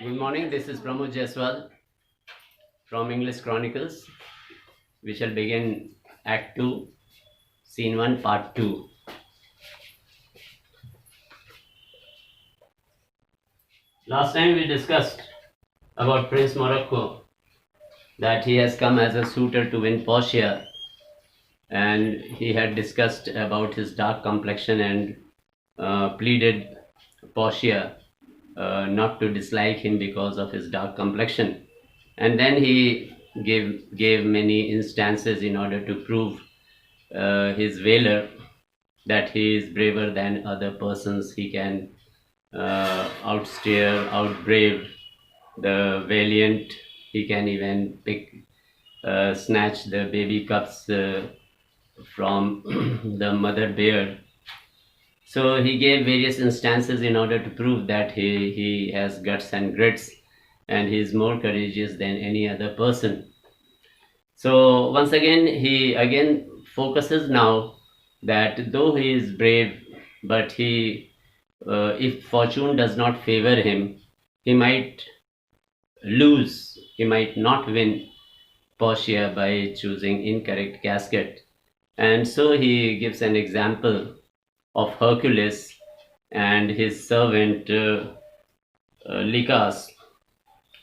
Good morning, this is Pramod Jaiswal from English Chronicles. We shall begin Act 2, Scene 1, Part 2. Last time we discussed about Prince Morocco, that he has come as a suitor to win Portia, and he had discussed about his dark complexion and pleaded Portia not to dislike him because of his dark complexion. And then he gave many instances in order to prove his valor, that he is braver than other persons. He can outsteer, outbrave the valiant. He can even snatch the baby cubs from the mother bear. So he gave various instances in order to prove that he has guts and grits, and he is more courageous than any other person. So once again, he again focuses now that though he is brave, but if fortune does not favor him, he might lose, he might not win Portia by choosing incorrect casket. And so he gives an example of Hercules and his servant Lycas,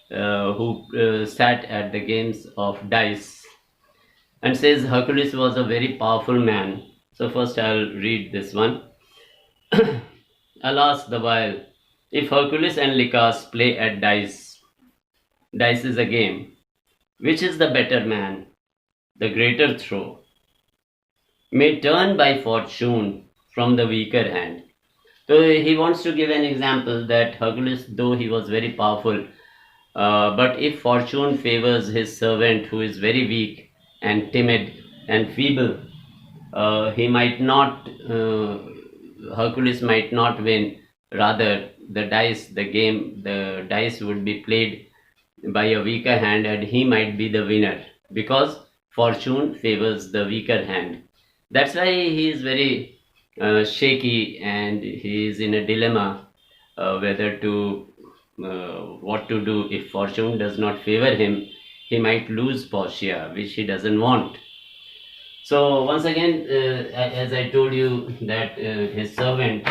who sat at the games of dice, and says Hercules was a very powerful man. So first I'll read this one. Alas, the while, if Hercules and Lycas play at dice, dice is a game. Which is the better man, the greater throw, may turn by fortune from the weaker hand. So he wants to give an example that Hercules, though he was very powerful, but if fortune favors his servant who is very weak and timid and feeble, he might not, Hercules might not win. Rather, the dice would be played by a weaker hand, and he might be the winner because fortune favors the weaker hand. That's why he is very shaky, and he is in a dilemma whether to what to do. If fortune does not favor him, he might lose Portia, which he doesn't want. So once again, as I told you, that his servant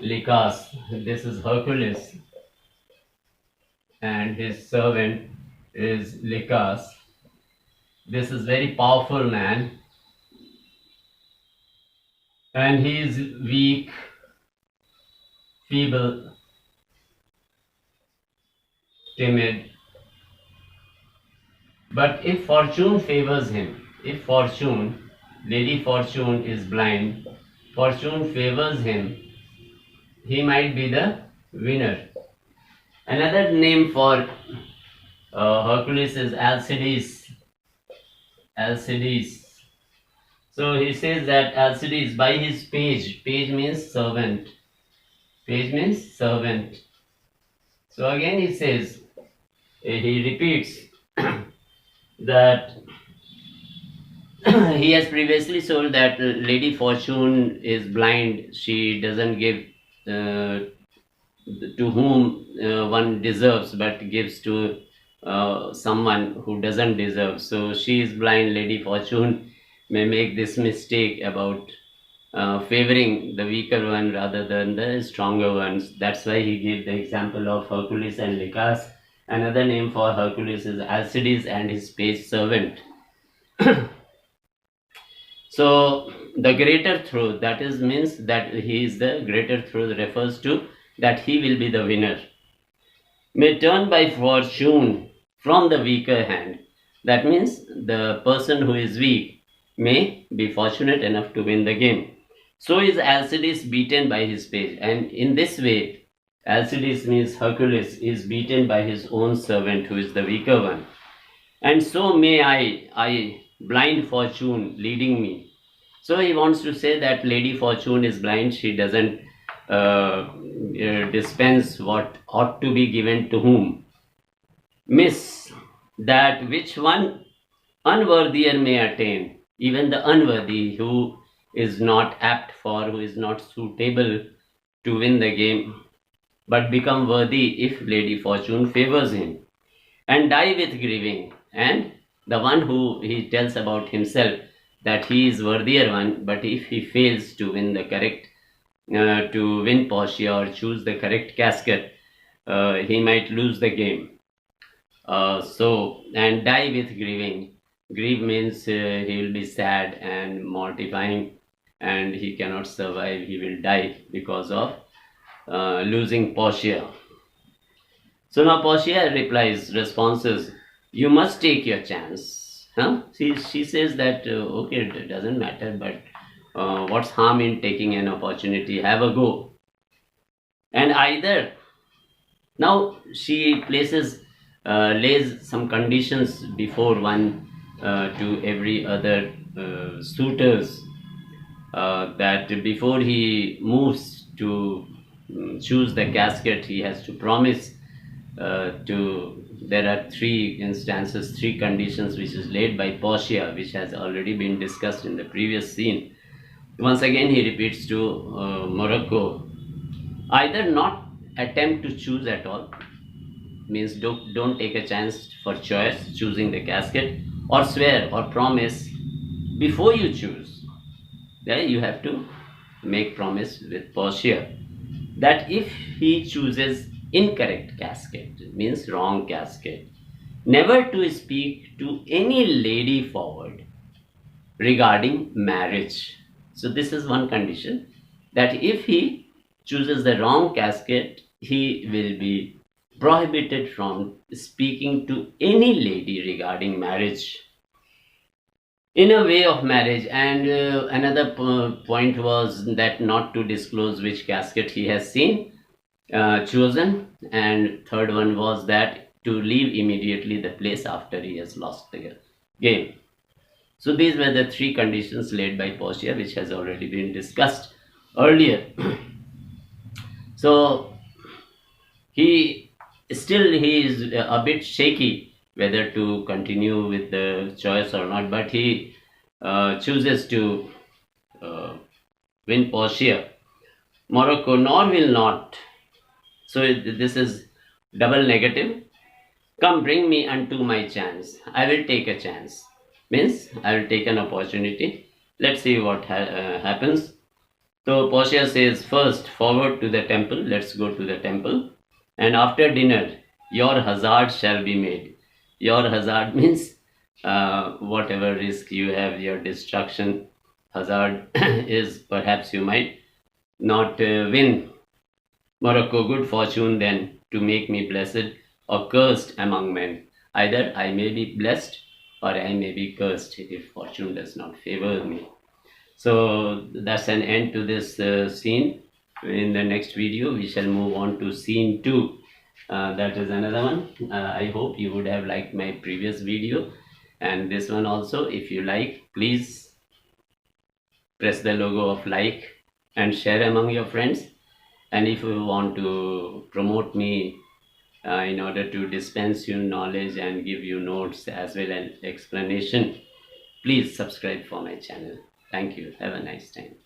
Lycas, this is Hercules, and his servant is Lycas. This is very powerful man, and he is weak, feeble, timid. But if fortune favors him, if fortune, Lady Fortune is blind, fortune favors him, he might be the winner. Another name for Hercules is Alcides. Alcides. So he says that Alcides, by his page, page means servant. Page means servant. So again he says, he repeats that he has previously told that Lady Fortune is blind. She doesn't give to whom one deserves, but gives to someone who doesn't deserve. So she is blind. Lady Fortune may make this mistake about favoring the weaker one rather than the stronger ones. That's why he gave the example of Hercules and Lycas. Another name for Hercules is Alcides and his page servant. So the greater throw, that is means that he is the greater throw, refers to that he will be the winner, may turn by fortune from the weaker hand. That means the person who is weak may be fortunate enough to win the game. So is Alcides beaten by his page, and in this way Alcides means Hercules is beaten by his own servant who is the weaker one. And so may I blind fortune leading me. So he wants to say that Lady Fortune is blind. She doesn't dispense what ought to be given to whom. Miss that which one unworthier may attain. Even the unworthy, who is not apt for, who is not suitable to win the game, but become worthy if Lady Fortune favors him, and die with grieving. And the one who he tells about himself that he is worthier one, but if he fails to win the correct, to win Portia or choose the correct casket, he might lose the game. And die with grieving. Grieve means he will be sad and mortifying, and he cannot survive. He will die because of losing Portia. So now Portia responses, "You must take your chance." Huh? She says that, okay, it doesn't matter, but what's harm in taking an opportunity? Have a go. And either now she lays some conditions before one to every other suitors, that before he moves to choose the casket, he has to promise to. There are three conditions which is laid by Portia, which has already been discussed in the previous scene. Once again, he repeats to Morocco, either not attempt to choose at all, means don't take a chance for choice, choosing the casket, or swear or promise before you choose. There you have to make promise with Portia that if he chooses incorrect casket, means wrong casket, never to speak to any lady forward regarding marriage. So this is one condition, that if he chooses the wrong casket, he will be prohibited from speaking to any lady regarding marriage, in a way of marriage. And another point was that not to disclose which casket he has seen chosen, and third one was that to leave immediately the place after he has lost the game. So these were the three conditions laid by Portia, which has already been discussed earlier. So he he is a bit shaky whether to continue with the choice or not, but he chooses to uh, win Portia. Morocco nor will not. So this is double negative. Come, bring me unto my chance. I will take a chance. Means I will take an opportunity. Let's see what happens. So Portia says, first, forward to the temple. Let's go to the temple. And after dinner, your hazard shall be made. Your hazard means whatever risk you have, your destruction hazard is perhaps you might not win. Morocco, good fortune then to make me blessed or cursed among men. Either I may be blessed or I may be cursed if fortune does not favor me. So that's an end to this scene. In the next video, we shall move on to scene 2. That is another one. I hope you would have liked my previous video and this one also. If you like, please press the logo of like and share among your friends. And if you want to promote me in order to dispense you knowledge and give you notes as well as explanation, please subscribe for my channel. Thank you. Have a nice time.